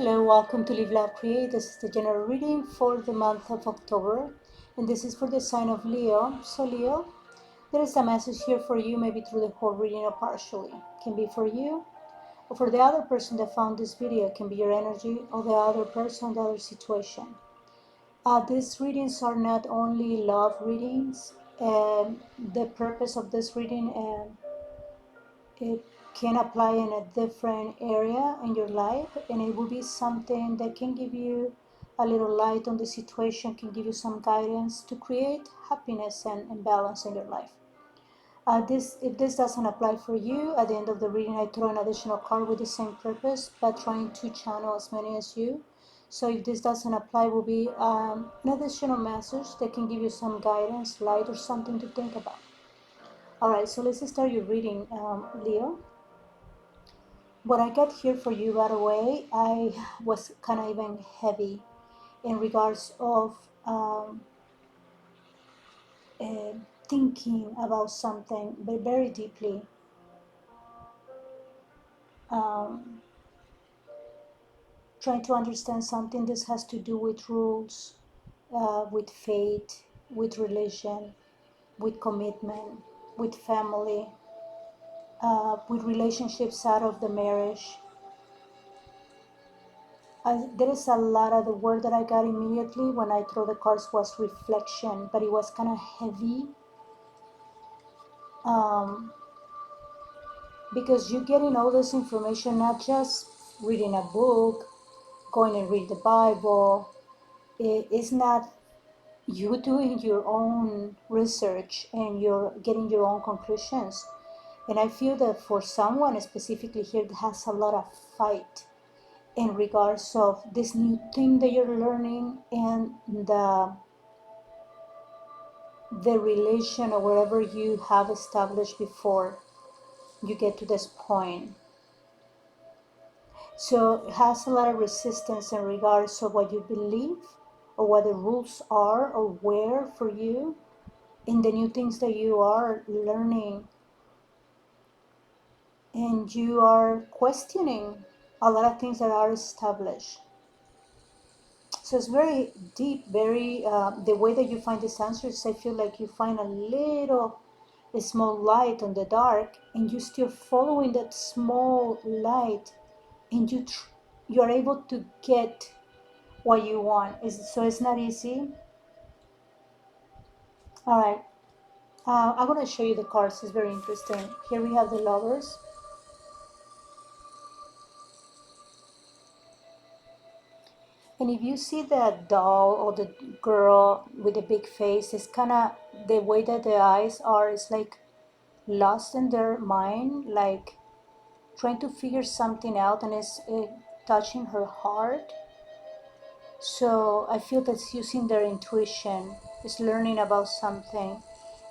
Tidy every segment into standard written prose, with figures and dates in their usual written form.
Hello, welcome to Live Love Create. This is the general reading for the month of October, and this is for the sign of Leo. So, Leo, there is a message here for you, maybe through the whole reading or partially. Can be for you or for the other person that found this video. Can be your energy or the other person, the other situation. These readings are not only love readings. The purpose of this reading it can apply in a different area in your life, and it will be something that can give you a little light on the situation, can give you some guidance to create happiness and balance in your life. If this doesn't apply for you, at the end of the reading I throw an additional card with the same purpose, but trying to channel as many as you. So if this doesn't apply, will be an additional message that can give you some guidance, light, or something to think about. Alright, so let's start your reading, Leo. What I got here for you right away, I was kind of even heavy in regards of uh, thinking about something, but very deeply. Um, Trying to understand something. This has to do with rules, with faith, with religion, with commitment, with family, with relationships out of the marriage. There is a lot of the word that I got immediately when I throw the cards was reflection, but it was kind of heavy, um, because you're getting all this information, not just reading a book, going and read the Bible. It's not you doing your own research and you're getting your own conclusions. And I feel that for someone specifically here that has a lot of fight in regards of this new thing that you're learning and the relation or whatever you have established before you get to this point. So it has a lot of resistance in regards to what you believe or what the rules are or where for you in the new things that you are learning, and you are questioning a lot of things that are established. So it's very deep, very the way that you find these answers, I feel like you find a small light on the dark, and you're still following that small light, and you are able to get what you want. So it's not easy. All right, I'm going to show you the cards. It's very interesting. Here we have the Lovers. And if you see that doll or the girl with the big face, it's kind of the way that the eyes are, it's like lost in their mind, like trying to figure something out, and it's touching her heart. So I feel that's using their intuition, is learning about something.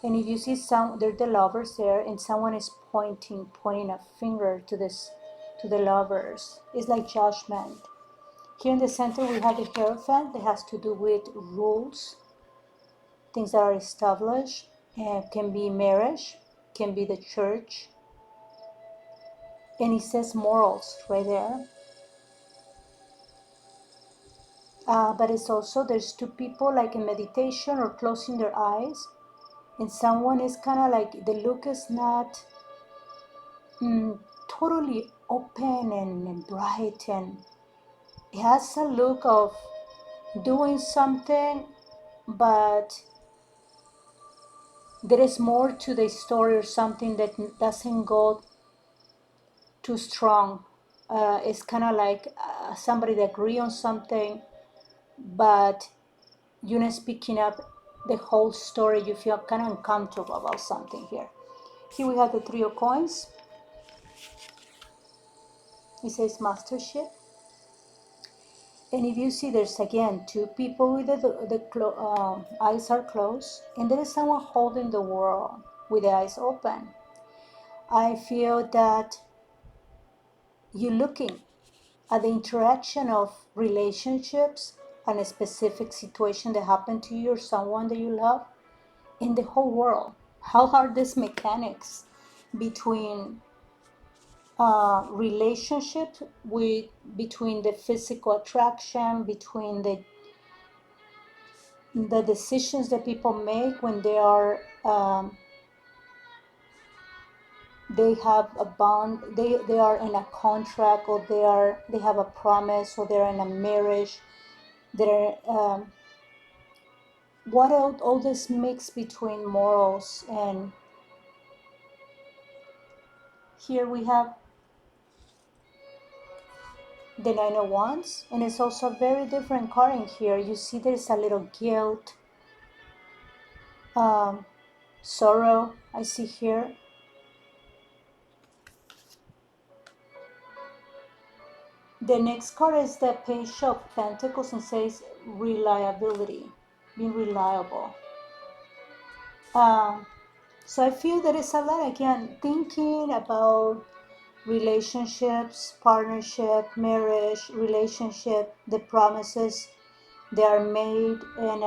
And if you see they're the lovers there, and someone is pointing a finger to the lovers. It's like judgment. Here in the center we have the Hierophant that has to do with rules, things that are established. Can be marriage, can be the church, and it says morals right there. But it's also, there's two people like in meditation or closing their eyes, and someone is kind of like, the look is not totally open and bright, and it has a look of doing something, but there is more to the story or something that doesn't go too strong. It's kind of like somebody that agree on something, but you're not speaking up the whole story. You feel kind of uncomfortable about something here. Here we have the Three of Coins. It says mastership. And if you see, there's again two people with the eyes are closed, and there is someone holding the world with the eyes open. I feel that you're looking at the interaction of relationships and a specific situation that happened to you or someone that you love in the whole world. How are these mechanics between relationship with between the physical attraction, between the decisions that people make when they have a bond, they are in a contract, or they have a promise, or they're in a marriage. They're what all this mix between morals. And here we have the nine of wands, and it's also a very different card in here. You see there's a little guilt, um, sorrow I see here. The next card is the Page of Pentacles and says reliability, being reliable. um, so I feel that it's a lot, again, thinking about relationships, partnership, marriage, relationship, the promises they are made, and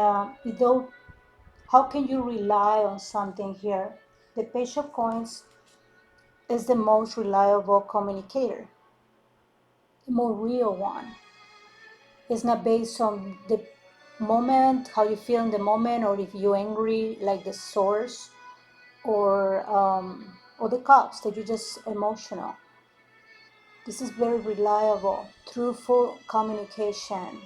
though, how can you rely on something here? The Page of Coins is the most reliable communicator, the more real one. It's not based on the moment, how you feel in the moment, or if you're angry, like the source, or the cups that you're just emotional. This is very reliable, truthful communication.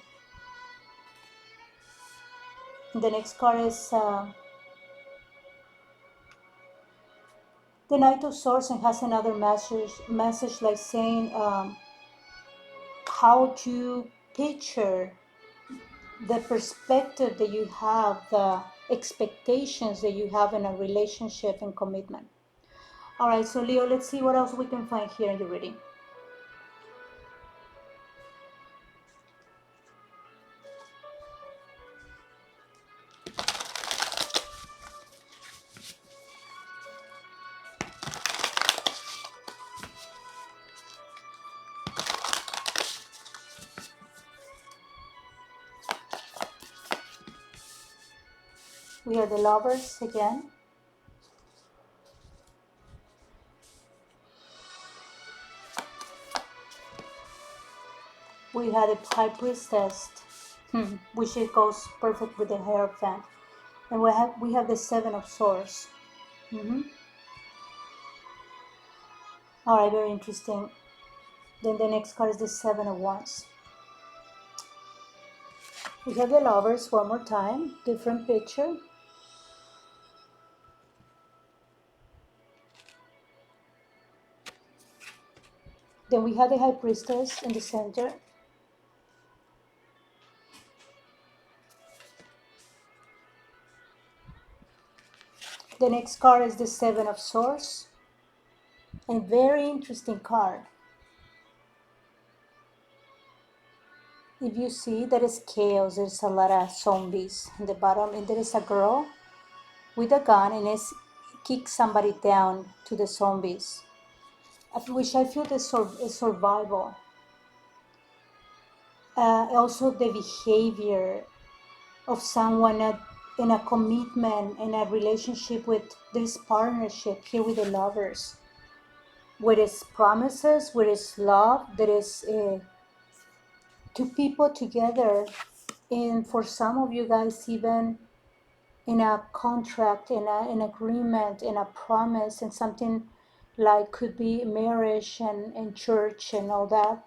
The next card is the Knight of Swords, and has another message like saying how to picture the perspective that you have, the expectations that you have in a relationship and commitment. All right, so Leo, let's see what else we can find here in the reading. We are the Lovers again. We had a High Priestess, which it goes perfect with the Hierophant. And we have the Seven of Swords. Mm-hmm. All right, very interesting. Then the next card is the Seven of Wands. We have the Lovers one more time, different picture. Then we have the High Priestess in the center. The next card is the Seven of Swords. A very interesting card. If you see, there is chaos. There's a lot of zombies in the bottom, and there is a girl with a gun, and it's kick somebody down to the zombies, which I feel is survival. Also, the behavior of someone in a commitment, in a relationship with this partnership here with the Lovers, where it's promises, where it's love, there is two people together, and for some of you guys, even in a contract, in an agreement, in a promise, and something like could be marriage and church and all that.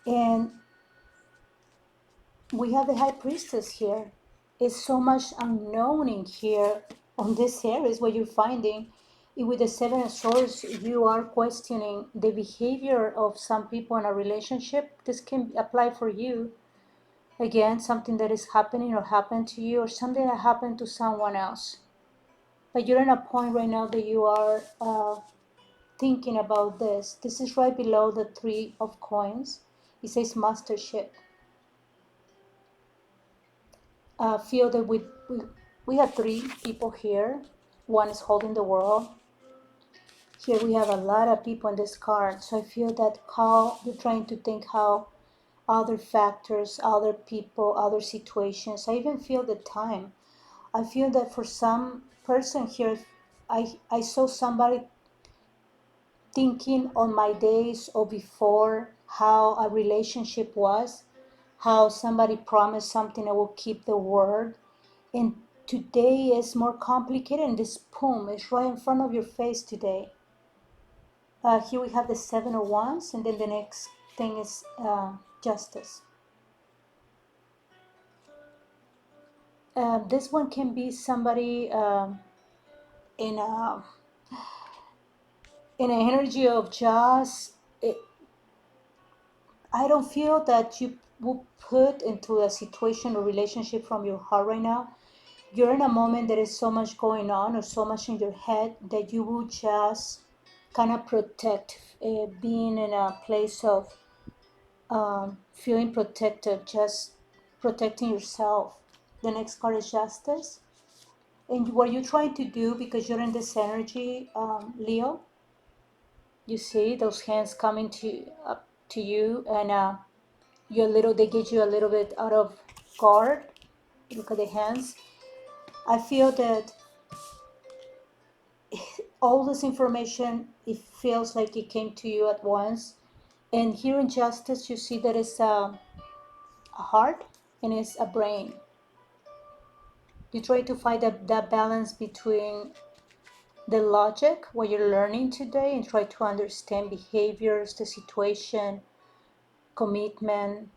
And we have the High Priestess here. It's so much unknown in here on this series what you're finding. With the Seven of Swords, you are questioning the behavior of some people in a relationship. This can apply for you. Again, something that is happening or happened to you, or something that happened to someone else. But you're in a point right now that you are thinking about this. This is right below the Three of Coins. It says mastership. Feel that we have three people here. One is holding the world. Here we have a lot of people in this card. So I feel that how you're trying to think how other factors, other people, other situations. I even feel the time. I feel that for some person here, I saw somebody thinking on my days or before how a relationship was, how somebody promised something and will keep the word. And today is more complicated, and this poem is right in front of your face today. Here we have the Seven of Wands, and then the next thing is Justice. This one can be somebody in a in an energy of just. I don't feel that you will put into a situation or relationship from your heart right now. You're in a moment that is so much going on or so much in your head that you will just kind of protect, being in a place of feeling protected, just protecting yourself. The next card is Justice. And what you're trying to do, because you're in this energy, Leo, you see those hands coming to up to you, and they get you a little bit out of guard. Look at the hands. I feel that all this information, it feels like it came to you at once. And here in Justice, you see that it's a heart and it's a brain. You try to find that balance between the logic, what you're learning today, and try to understand behaviors, the situation, commitment,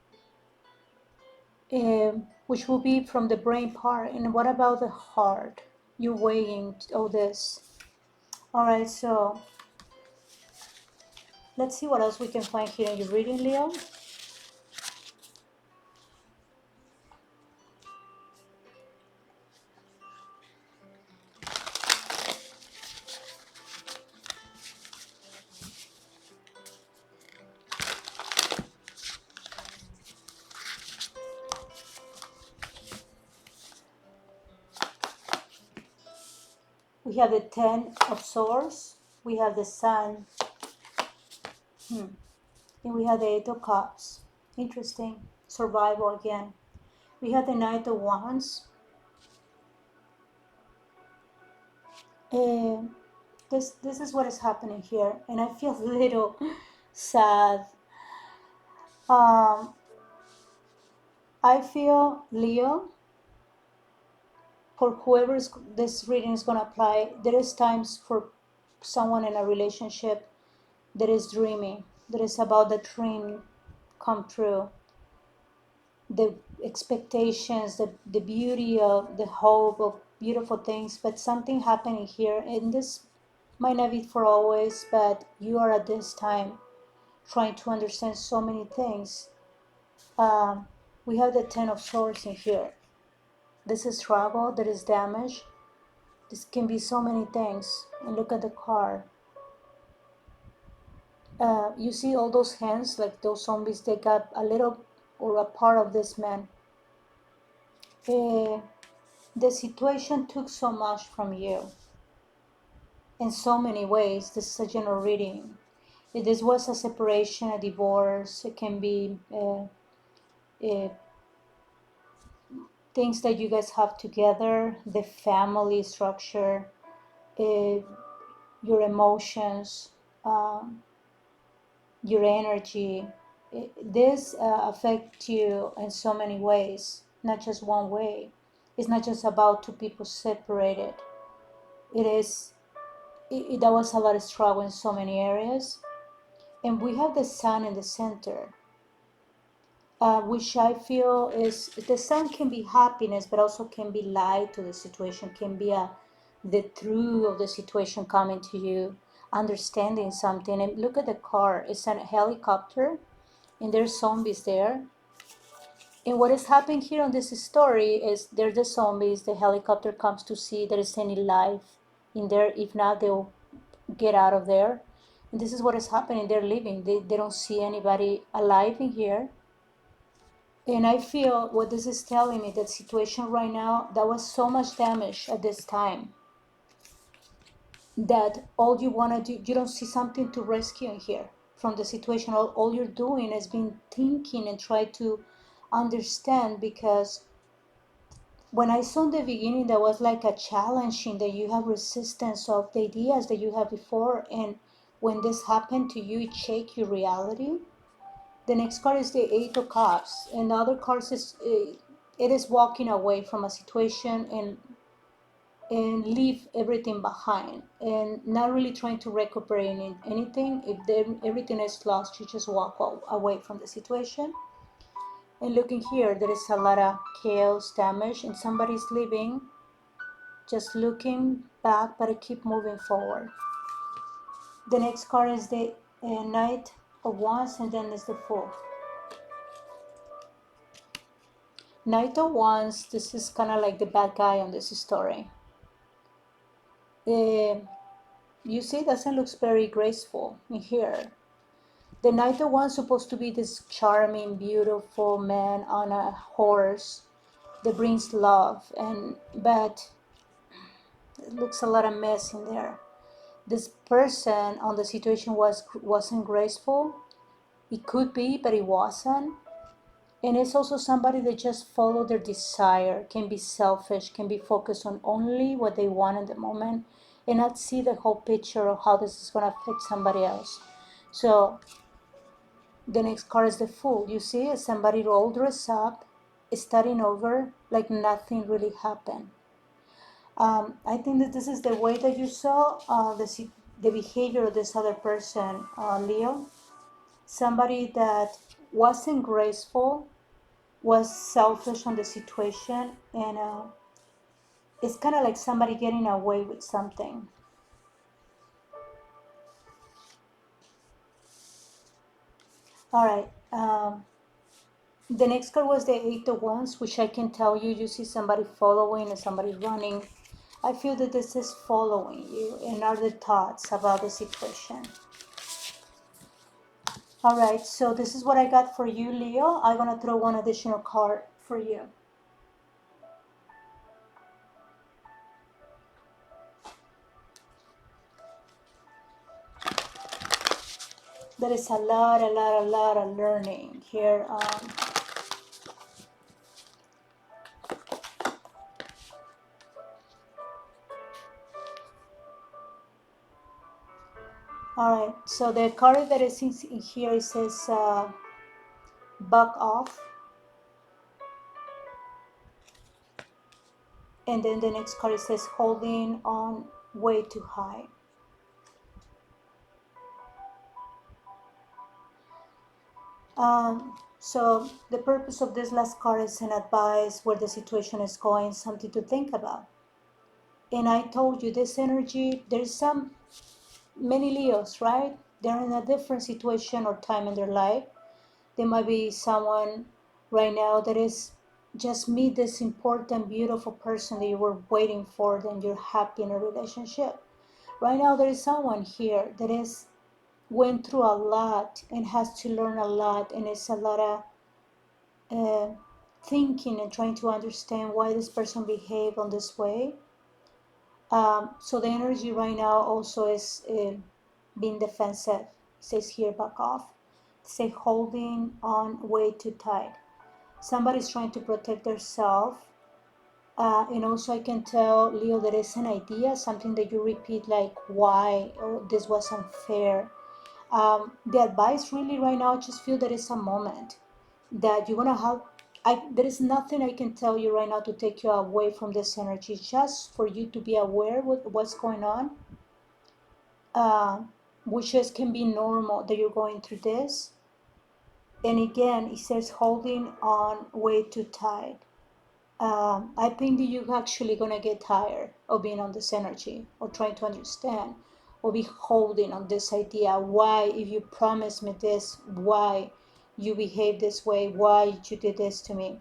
which will be from the brain part. And what about the heart? You're weighing all this. All right, so let's see what else we can find here in your reading, Leo. We have the Ten of Swords, we have the Sun, and we have the Eight of Cups. Interesting. Survival again. We have the Knight of Wands. And this is what is happening here, and I feel a little sad. I feel, Leo, for whoever this reading is going to apply, there is times for someone in a relationship that is dreaming, that is about the dream come true, the expectations, the beauty of the hope of beautiful things, but something happening here, and this might not be for always, but you are at this time trying to understand so many things. Um, we have the Ten of Swords in here. This is trouble, there is damage. This can be so many things. And look at the card. You see all those hands, like those zombies, they got a little or a part of this man. The situation took so much from you in so many ways. This is a general reading. If this was a separation, a divorce, it can be things that you guys have together, the family structure, your emotions, your energy. This affects you in so many ways, not just one way. It's not just about two people separated. It is, that was a lot of struggle in so many areas. And we have the Sun in the center, which I feel is, the Sun can be happiness, but also can be light to the situation, can be the truth of the situation coming to you, understanding something. And look at the car, it's a helicopter, and there's zombies there. And what is happening here on this story is there's the zombies, the helicopter comes to see if there is any life in there. If not, they'll get out of there. And this is what is happening. They're leaving. They don't see anybody alive in here. And I feel what this is telling me, that situation right now, that was so much damage at this time, that all you want to do, you don't see something to rescue in here from the situation. All you're doing is been thinking and try to understand, because when I saw in the beginning, that was like a challenging, that you have resistance of the ideas that you had before. And when this happened to you, it shake your reality. The next card is the Eight of Cups, and the other card is it is walking away from a situation and leave everything behind and not really trying to recuperate anything. If everything is lost, you just walk away from the situation. And looking here, there is a lot of chaos, damage, and somebody's leaving, just looking back, but I keep moving forward. The next card is the Knight of Wands, and then is the Fool. Knight of Wands, this is kind of like the bad guy on this story. You see, it doesn't look very graceful in here. The Knight of Wands supposed to be this charming, beautiful man on a horse that brings love, but it looks a lot of mess in there. This person on the situation wasn't graceful. It could be, but it wasn't. And it's also somebody that just follow their desire, can be selfish, can be focused on only what they want in the moment, and not see the whole picture of how this is going to affect somebody else. So the next card is the Fool. You see, somebody all dressed up, starting over like nothing really happened. I think that this is the way that you saw the behavior of this other person, Leo. Somebody that wasn't graceful, was selfish on the situation, and it's kind of like somebody getting away with something. All right. The next card was the Eight of Wands, which I can tell you, you see somebody following and somebody running. I feel that this is following you and other thoughts about the situation. All right, so this is what I got for you, Leo. I'm going to throw one additional card for you. There is a lot of learning here. All right, so the card that is in here, it says back off. And then the next card, it says holding on way too high. So the purpose of this last card is an advice where the situation is going, something to think about. And I told you this energy, there's many Leos, right? They're in a different situation or time in their life. There might be someone right now that is just meet this important, beautiful person that you were waiting for, then you're happy in a relationship. Right now there is someone here that is went through a lot and has to learn a lot, and it's a lot of thinking and trying to understand why this person behaved on this way. So the energy right now also is being defensive. It says here back off. It says holding on way too tight. Somebody's trying to protect themselves. And also I can tell, Leo, there is an idea, something that you repeat like why, oh, this was unfair. The advice really right now, I just feel that it's a moment that you want to have. There is nothing I can tell you right now to take you away from this energy, just for you to be aware with what's going on, which is can be normal that you're going through this. And again, it says holding on way too tight. I think that you're actually gonna get tired of being on this energy or trying to understand or be holding on this idea. Why, if you promised me this, why you behave this way, why you did this to me.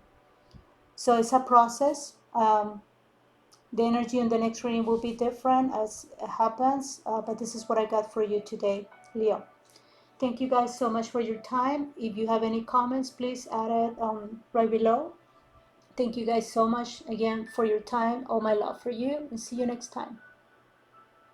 So it's a process. The energy in the next reading will be different as it happens, but this is what I got for you today, Leo. Thank you guys so much for your time. If you have any comments, please add it right below. Thank you guys so much again for your time. All my love for you, and see you next time.